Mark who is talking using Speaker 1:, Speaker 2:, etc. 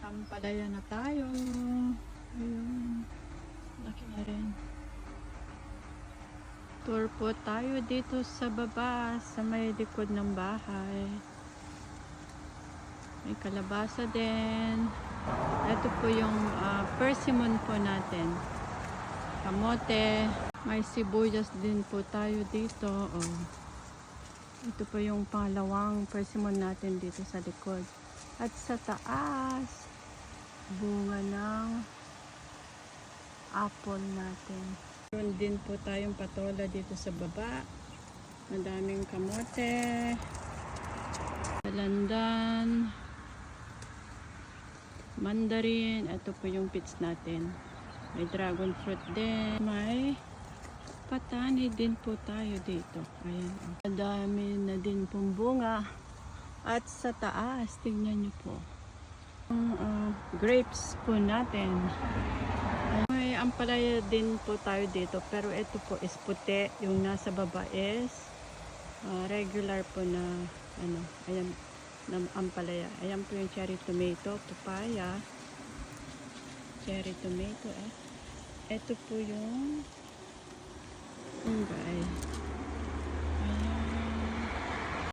Speaker 1: ampalaya na tayo. Ayun. Laki na rin. Tour po tayo dito sa baba, sa may likod ng bahay. May kalabasa din. Ito po yung persimmon po natin. Kamote. May sibuyas din po tayo dito. Oh. Ito po yung pangalawang persimmon natin dito sa likod. At sa taas, bunga ng apple natin. Meron din po tayong patola dito sa baba. Madaming kamote. Dalandan. Mandarin. Ito po yung pits natin. May dragon fruit din. May patani din po tayo dito. Ayan. Madami na din pong bunga. At sa taas, tingnan nyo po. Grapes po natin. May ampalaya din po tayo dito. Pero ito po is puti. Yung nasa baba is regular po na ayan, na ampalaya. Ayan po yung cherry tomato, papaya. Cherry tomato. Ito po yung fungi.